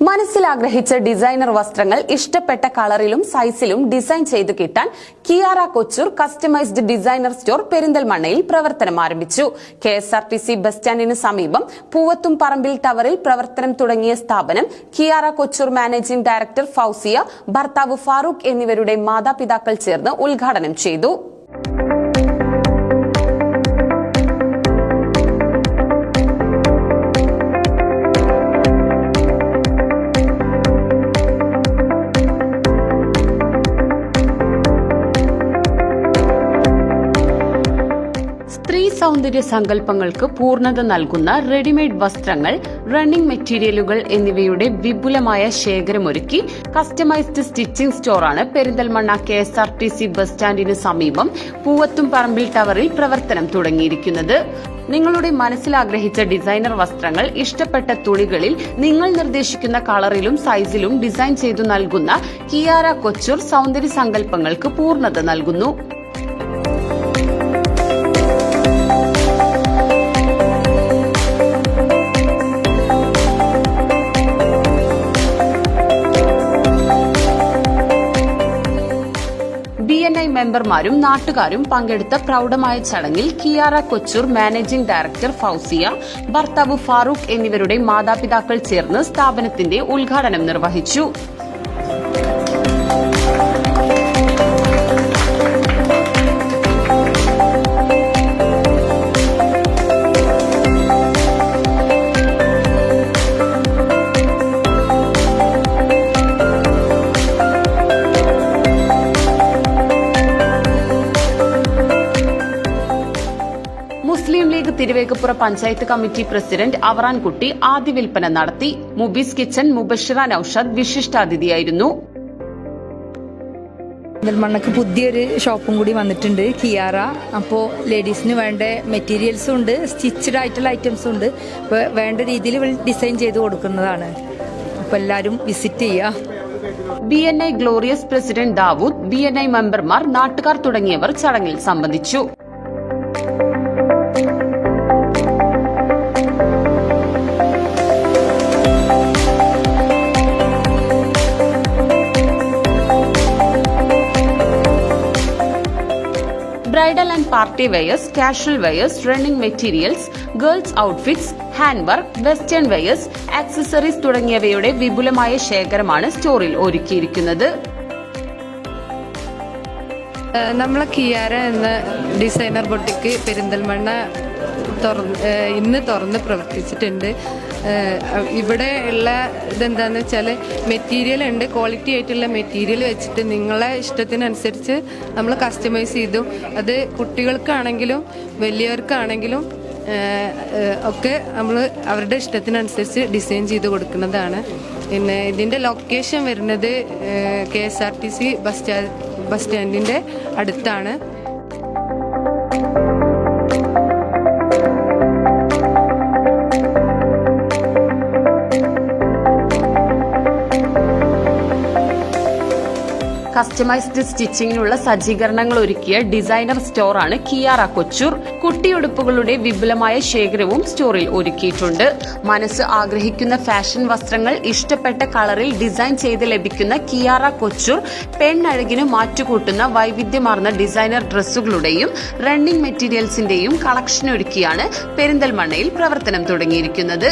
മനസ്സിലാഗ്രഹിച്ച designer വസ്ത്രങ്ങൾ ഇഷ്ടപ്പെട്ട കളറിലും സൈസിലും ഡിസൈൻ ചെയ്തു കിട്ടാൻ കിയാറ കൊച്ചൂർ കസ്റ്റമൈസ്ഡ് ഡിസൈനർ സ്റ്റോർ പെരിന്തൽമണ്ണയിൽ പ്രവർത്തനം ആരംഭിച്ചു. KSRTC ബസ് സ്റ്റാൻഡിന് സമീപം പൂവത്തും പറമ്പിൽ ടവറിൽ പ്രവർത്തനം തുടങ്ങിയ സ്ഥാപനം കിയാറ കൊച്ചൂർ മാനേജിംഗ് ഡയറക്ടർ ഫൗസിയ, ഭർത്താവ് ഫാറൂഖ് എന്നിവരുടെ മാതാപിതാക്കൾ ചേർന്ന് ഉദ്ഘാടനം ചെയ്തു. സ്ത്രീ സൗന്ദര്യ സങ്കല്പങ്ങൾക്ക് പൂർണ്ണത നൽകുന്ന റെഡിമെയ്ഡ് വസ്ത്രങ്ങൾ, റണ്ണിംഗ് മെറ്റീരിയലുകൾ എന്നിവയുടെ വിപുലമായ ശേഖരമൊരുക്കി കസ്റ്റമൈസ്ഡ് സ്റ്റിച്ചിംഗ് സ്റ്റോറാണ് പെരിന്തൽമണ്ണ KSRTC ബസ് സ്റ്റാൻഡിന് സമീപം പൂവത്തും പറമ്പിൽ ടവറിൽ പ്രവർത്തനം തുടങ്ങിയിരിക്കുന്നത്. നിങ്ങളുടെ മനസ്സിലാഗ്രഹിച്ച ഡിസൈനർ വസ്ത്രങ്ങൾ ഇഷ്ടപ്പെട്ട തുണികളിൽ നിങ്ങൾ നിർദ്ദേശിക്കുന്ന കളറിലും സൈസിലും ഡിസൈൻ ചെയ്തു നൽകുന്ന കിയാറ കൊച്ചൂർ സൗന്ദര്യ സങ്കല്പങ്ങൾക്ക് പൂർണ്ണത നൽകുന്നു. BNI മെമ്പർമാരും നാട്ടുകാരും പങ്കെടുത്ത പ്രൗഢമായ ചടങ്ങിൽ കിയാറ കൊച്ചൂർ മാനേജിംഗ് ഡയറക്ടർ ഫൗസിയ, ഭർത്താവ് ഫാറൂഖ് എന്നിവരുടെ മാതാപിതാക്കൾ ചേർന്ന് സ്ഥാപനത്തിന്റെ ഉദ്ഘാടനം നിർവഹിച്ചു. മുസ്ലിം ലീഗ് തിരുവേഗപ്പുറ പഞ്ചായത്ത് കമ്മിറ്റി പ്രസിഡന്റ് അവറാൻകുട്ടി ആദ്യ വിൽപ്പന നടത്തി. മുബീസ് കിച്ചൻ മുബഷിറ നൌഷാദ് വിശിഷ്ടാതിഥിയായിരുന്നു. പെരിന്തൽമണ്ണക്ക് പുതിയൊരു ഷോപ്പും കൂടി വന്നിട്ടുണ്ട്, കിയാറ. അപ്പോൾ ലേഡീസിന് വേണ്ട മെറ്റീരിയൽസും ഉണ്ട്, സ്റ്റിച്ചഡ് ആയിട്ടുള്ള ഐറ്റംസും ഉണ്ട്. അപ്പോൾ വേണ്ട രീതിയിൽ ഡിസൈൻ ചെയ്ത് കൊടുക്കുന്നതാണ്. അപ്പോൾ എല്ലാവരും വിസിറ്റ് ചെയ്യുക. BNI glorious president Dawood, BNI മെമ്പർമാർ, നാട്ടുകാർ തുടങ്ങിയവർ ചടങ്ങിൽ സംബന്ധിച്ചു. Bridal and party wears, casual wears, running materials, girls outfits, hand work, western wears, accessories തുടങ്ങിയവയുടെ വിപുലമായ ശേഖരമാണ് സ്റ്റോറിൽ ഒരുക്കിയിരിക്കുന്നത്. നമ്മളെ കിയാറ എന്ന ഡിസൈനർ ബൊട്ടിക്ക് പെരിന്തൽമണ്ണ ഇന്ന് തുറന്ന് പ്രവർത്തിച്ചിട്ടുണ്ട്. ഇവിടെ ഉള്ള ഇതെന്താണെന്ന് വെച്ചാൽ മെറ്റീരിയൽ ഉണ്ട്, ക്വാളിറ്റി ആയിട്ടുള്ള മെറ്റീരിയൽ വെച്ചിട്ട് നിങ്ങളെ ഇഷ്ടത്തിനനുസരിച്ച് നമ്മൾ കസ്റ്റമൈസ് ചെയ്തു. അത് കുട്ടികൾക്കാണെങ്കിലും വലിയവർക്കാണെങ്കിലും ഒക്കെ നമ്മൾ അവരുടെ ഇഷ്ടത്തിനനുസരിച്ച് ഡിസൈൻ ചെയ്ത് കൊടുക്കുന്നതാണ്. പിന്നെ ഇതിൻ്റെ ലൊക്കേഷൻ വരുന്നത് KSRTC ബസ് സ്റ്റാൻഡിൻ്റെ അടുത്താണ്. കസ്റ്റമൈസ്ഡ് സ്റ്റിച്ചിങ്ങിനുള്ള സജ്ജീകരണങ്ങൾ ഒരുക്കിയ ഡിസൈനർ സ്റ്റോറാണ് കിയാറ കൊച്ചൂർ. കുട്ടിയുടുപ്പുകളുടെ വിപുലമായ ശേഖരവും സ്റ്റോറിൽ ഒരുക്കിയിട്ടുണ്ട്. മനസ്സ് ആഗ്രഹിക്കുന്ന ഫാഷൻ വസ്ത്രങ്ങൾ ഇഷ്ടപ്പെട്ട കളറിൽ ഡിസൈൻ ചെയ്ത് ലഭിക്കുന്ന കിയാറ കൊച്ചൂർ പെണ്ണഴകിന് മാറ്റുകൂട്ടുന്ന വൈവിധ്യമാർന്ന ഡിസൈനർ ഡ്രസ്സുകളുടെയും റണ്ണിംഗ് മെറ്റീരിയൽസിന്റെയും കളക്ഷൻ ഒരുക്കിയാണ് പെരിന്തൽമണ്ണയിൽ പ്രവർത്തനം തുടങ്ങിയിരിക്കുന്നത്.